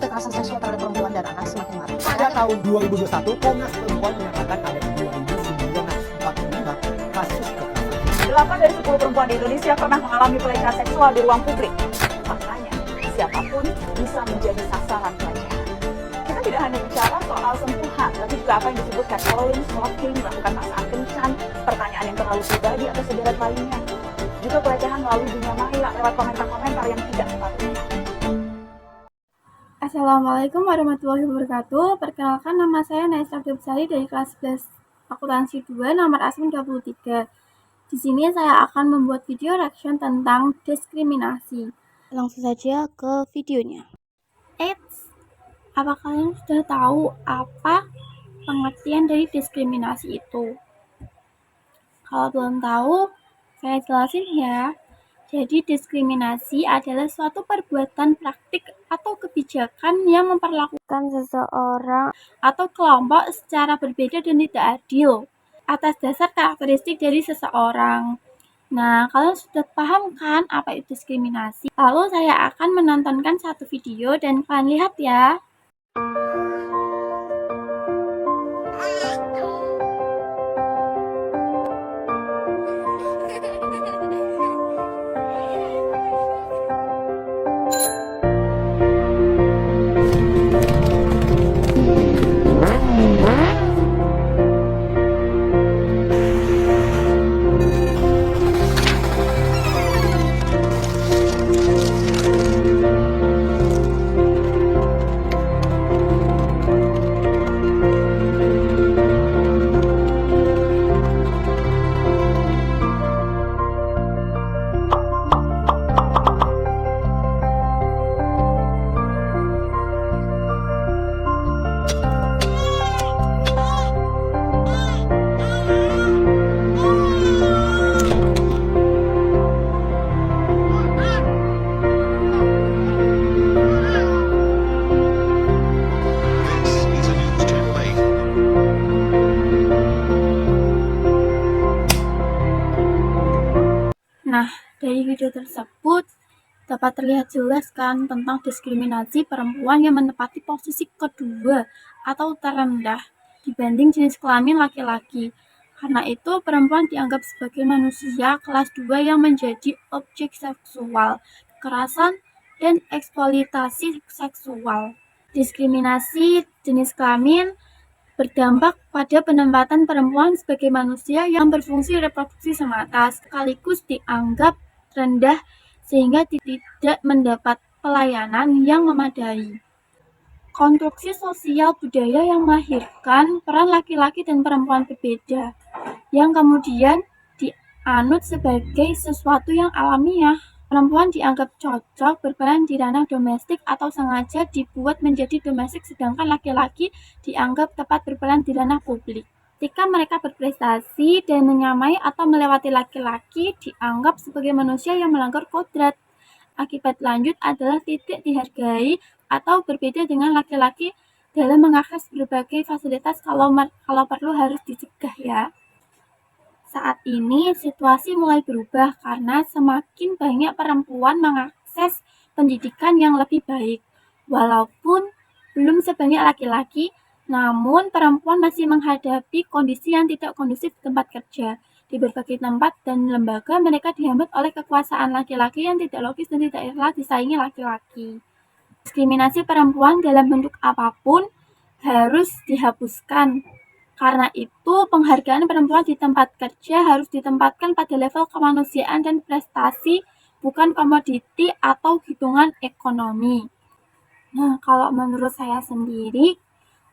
kekerasan seksual terhadap perempuan dan anak semakin marak. Pada tahun 2021, Komnas Perempuan menyatakan ada 2.945 kasus kekerasan. 8 dari 10 perempuan di Indonesia pernah mengalami pelecehan seksual di ruang publik. Makanya, siapapun bisa menjadi sasaran pelecehan. Kita tidak hanya bicara soal sentuhan, tapi juga apa yang disebut catcalling, stalking, melakukan paksaan kencan, pertanyaan yang terlalu pribadi atau sederet lainnya. Juga pelecehan melalui dunia maya lewat komentar-komentar yang tidak sepatutnya. Assalamualaikum warahmatullahi wabarakatuh. Perkenalkan, nama saya Naisha Abdulsari dari kelas 11 akuntansi 2 nomor asmen 23. Di sini saya akan membuat video reaction tentang diskriminasi. Langsung saja ke videonya. Eits, apa kalian sudah tahu apa pengertian dari diskriminasi itu? Kalau belum tahu, saya jelasin ya. Jadi diskriminasi adalah suatu perbuatan praktik atau kebijakan yang memperlakukan seseorang atau kelompok secara berbeda dan tidak adil atas dasar karakteristik dari seseorang. Nah, kalian sudah paham kan apa itu diskriminasi? Lalu saya akan menontonkan satu video dan kalian lihat ya. Nah, dari video tersebut dapat terlihat jelas kan tentang diskriminasi perempuan yang menempati posisi kedua atau terendah dibanding jenis kelamin laki-laki. Karena itu perempuan dianggap sebagai manusia kelas 2 yang menjadi objek seksual, kekerasan, dan eksploitasi seksual. Diskriminasi jenis kelamin berdampak pada penempatan perempuan sebagai manusia yang berfungsi reproduksi semata, sekaligus dianggap rendah sehingga tidak mendapat pelayanan yang memadai. Konstruksi sosial budaya yang melahirkan peran laki-laki dan perempuan berbeda, yang kemudian dianut sebagai sesuatu yang alamiah. Perempuan dianggap cocok berperan di ranah domestik atau sengaja dibuat menjadi domestik, sedangkan laki-laki dianggap tepat berperan di ranah publik. Ketika mereka berprestasi dan menyamai atau melewati laki-laki, dianggap sebagai manusia yang melanggar kodrat. Akibat lanjut adalah tidak dihargai atau berbeda dengan laki-laki dalam mengakses berbagai fasilitas, kalau perlu harus dicegah ya. Saat ini situasi mulai berubah karena semakin banyak perempuan mengakses pendidikan yang lebih baik. Walaupun belum sebanyak laki-laki, namun perempuan masih menghadapi kondisi yang tidak kondusif di tempat kerja. Di berbagai tempat dan lembaga mereka dihambat oleh kekuasaan laki-laki yang tidak logis dan tidak rela disaingi laki-laki. Diskriminasi perempuan dalam bentuk apapun harus dihapuskan. Karena itu, penghargaan perempuan di tempat kerja harus ditempatkan pada level kemanusiaan dan prestasi, bukan komoditi atau hitungan ekonomi. Nah, kalau menurut saya sendiri,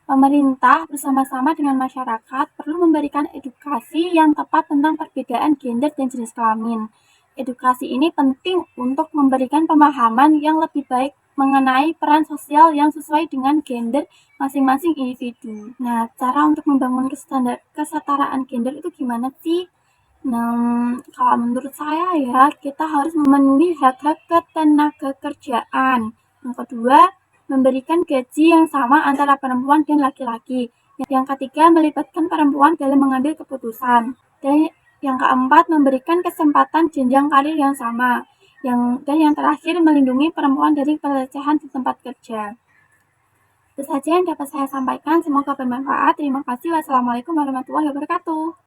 pemerintah bersama-sama dengan masyarakat perlu memberikan edukasi yang tepat tentang perbedaan gender dan jenis kelamin. Edukasi ini penting untuk memberikan pemahaman yang lebih baik mengenai peran sosial yang sesuai dengan gender masing-masing individu. Nah, cara untuk membangun kesetaraan gender itu gimana sih? Nah, kalau menurut saya ya, kita harus memenuhi hak-hak ketenaga kerjaan. Yang kedua, memberikan gaji yang sama antara perempuan dan laki-laki. Yang ketiga, melibatkan perempuan dalam mengambil keputusan. Dan yang keempat, memberikan kesempatan jenjang karir yang sama. Dan yang terakhir, melindungi perempuan dari pelecehan di tempat kerja. Itu saja yang dapat saya sampaikan. Semoga bermanfaat. Terima kasih. Wassalamualaikum warahmatullahi wabarakatuh.